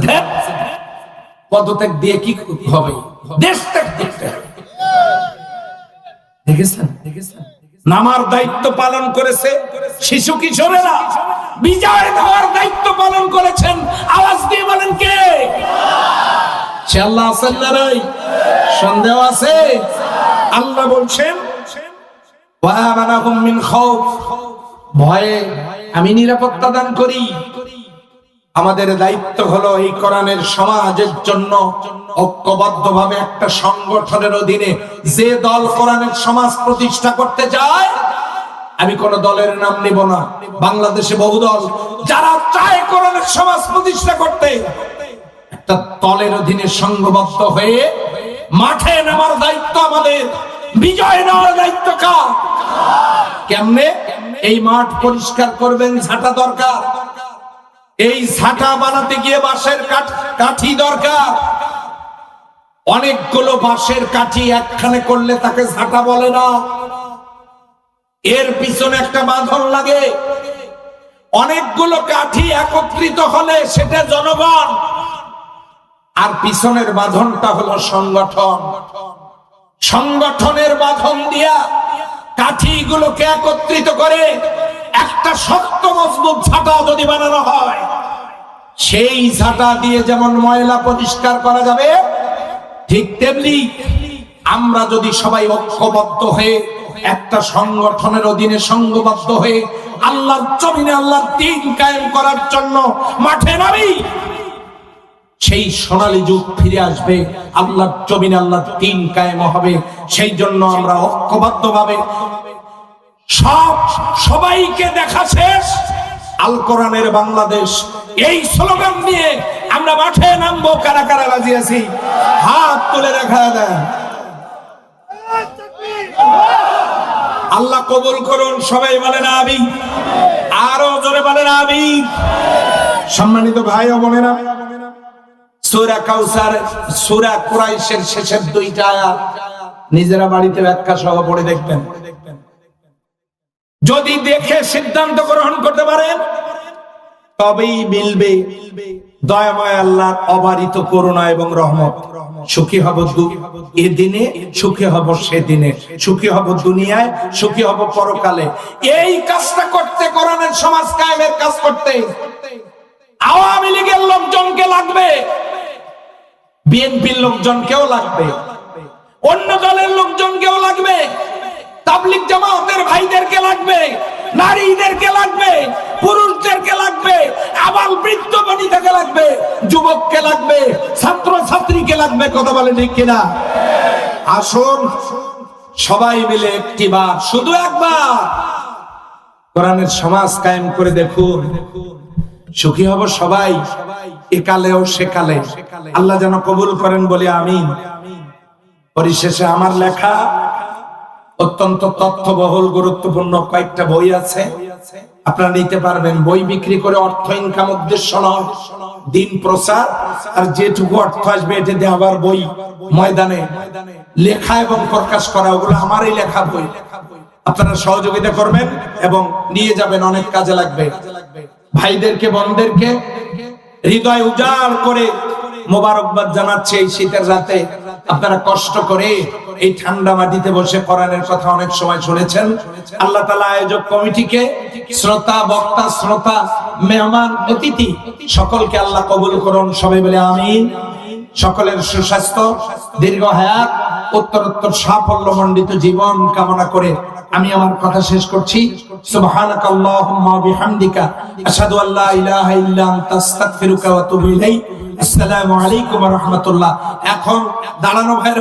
পদত্যাগ দিয়ে কি হবে? দেশ ত্যাগ করতে হবে। দেখেছেন নামার দায়িত্ব পালন করেছে শিশু কিশোরেরা, বিজয় দেওয়ার দায়িত্ব পালন করেছেন। আওয়াজ দিয়ে বলেন কে? সে আল্লাহ আছেন না? সন্দেহ আছে? আল্লাহ বলছেন ওয়া আমানাহুম মিন খাউফ, ভয়ে আমি নিরাপত্তা দান করি। আমাদের দায়িত্ব হলো এই কোরআনের সমাজের জন্য ঐক্যবদ্ধভাবে একটা সংগঠনের অধীনে যে দল কোরআনের সমাজ প্রতিষ্ঠা করতে চায়, আমি কোন দলের নাম নিব না, বাংলাদেশে বহু দল, যারা চায় কোরআনের সমাজ প্রতিষ্ঠা করতে, একটা দলের অধীনে সংঘবদ্ধ হয়ে মাঠে নামার দায়িত্ব আমাদের, বিজয় নেওয়ার দায়িত্ব কার? কেমনে? এই মাঠ পরিষ্কার করবেন, ঝাঁটা দরকার। এই ঝাঁটা বানাতে গিয়ে বাঁশের কাঠি দরকার। অনেকগুলো বাঁশের কাঠি একখানে করলে তাকে ঝাঁটা বলে না, এর পিছনে একটা বাঁধন লাগে। অনেকগুলো কাঠি একত্রিত হলে সেটা জনগণ, আর পিছনের বাঁধনটা হলো সংগঠন। সংগঠনের বাঁধন দিয়া কাঠিগুলোকে একত্রিত করে একটা শক্ত মজবুত ঝাঁটা যদি বানানো হয়, সেই ঝাঁটা দিয়ে যেমন ময়লা পরিষ্কার করা যাবে, ঠিক তেমনি আমরা যদি সবাই ঐক্যবদ্ধ হয়ে একটা সংগঠনের অধীনে সংঘবদ্ধ হয়ে আল্লাহর জমিনে আল্লাহর দ্বীন কায়েম করার জন্য মাঠে নামি, সেই সোনালী যুগ ফিরে আসবে, আল্লাহর জমিনে আল্লাহর দ্বীন কায়েম হবে। সেই জন্য আমরা ঐক্যবদ্ধভাবে সবাইকে দেখা শেষ, আল কোরআনের বাংলাদেশ, এই স্লোগান নিয়ে আমরা মাঠে নামবো। কারা কারা রাজি আছি? হাত তুলে দেখা দেন। আল্লাহ কবুল করুন। সবাই বলেন আমিন। আরো জোরে বলেন আমিন। সম্মানিত ভাই ও বোনেরা, সূরা কাউসার, সূরা কুরাইশের শেষের দুইটা আয়াত নিজেরা বাড়িতে ব্যাখ্যা সহ পড়ে দেখবেন। যদি দেখে সিদ্ধান্ত গ্রহণ করতে পারেন তবেই মিলবে দয়াময় আল্লাহর অবারিত করুণা এবং রহমত। সুখী হব এ দিনে, সুখী হব সেদিনে, সুখী হব দুনিয়ায়, সুখী হব পরকালে। এই কাজটা করতে, কোরআনের সমাজ কায়েমের কাজ করতে আওয়ামী লীগের লোকজনকে লাগবে, বিএনপির লোকজনকেও লাগবে, অন্য দলের লোকজনকেও লাগবে, তাবলিগ জামাতের ভাইদেরকে লাগবে, নারীদেরকে লাগবে, পুরুষদেরকে লাগবে, আবাল বৃদ্ধ বনিতাকে লাগবে, যুবককে লাগবে, ছাত্র ছাত্রীকে লাগবে। কথা বলে ঠিক কিনা? আসুন সবাই মিলে একটিবার, শুধু একবার কোরআনের সমাজ কায়েম করে দেখুন। সুখী হব সবাই, একালেও সেকালে। আল্লাহ যেন কবুল করেন বলে আমিন। পরিশেষে আমার লেখা অত্যন্ত তথ্যবহুল গুরুত্বপূর্ণ কয়েকটা বই আছে, আপনারা নিতে পারবেন। বই বিক্রি করে অর্থ ইনকাম উদ্দেশ্য নয়, দিন প্রচার, আর যেটুকু অর্থ আসবে এটা দিয়ে আবার বই ময়দানে লেখা এবং প্রকাশ করা, ওগুলো আমারই লেখা বই। আপনারা সহযোগিতা করবেন এবং নিয়ে যাবেন, অনেক কাজে লাগবে। ভাইদেরকে বোনদেরকে হৃদয় উজাড় করে মোবারকবাদ জানাচ্ছে। এই শীতের রাতে আপনারা কষ্ট করে এই ঠান্ডা মাটিতে বসে কোরআনের কথা অনেক সময় শুনেছেন। আল্লাহ তাআলা আয়োজক কমিটিকে, শ্রোতা বক্তা, শ্রোতা মেহমান অতিথি সকলকে আল্লাহ কবুল করুন। সবাই বলে আমিন। সকলের সুস্বাস্থ্য, দীর্ঘ হায়াত, উত্তরোত্তর সাফল্য মণ্ডিত জীবন কামনা করে আমি আমার কথা শেষ করছি। সুবহানাকাল্লাহুম্মা ওয়া বিহামদিকা আশহাদু আল্লা ইলাহা ইল্লা আনতা আস্তাগফিরুকা ওয়া আতুবু ইলাইক। আসসালামু আলাইকুম ওয়া রাহমাতুল্লাহ। এখন দাঁড়ানো ভাইয়ের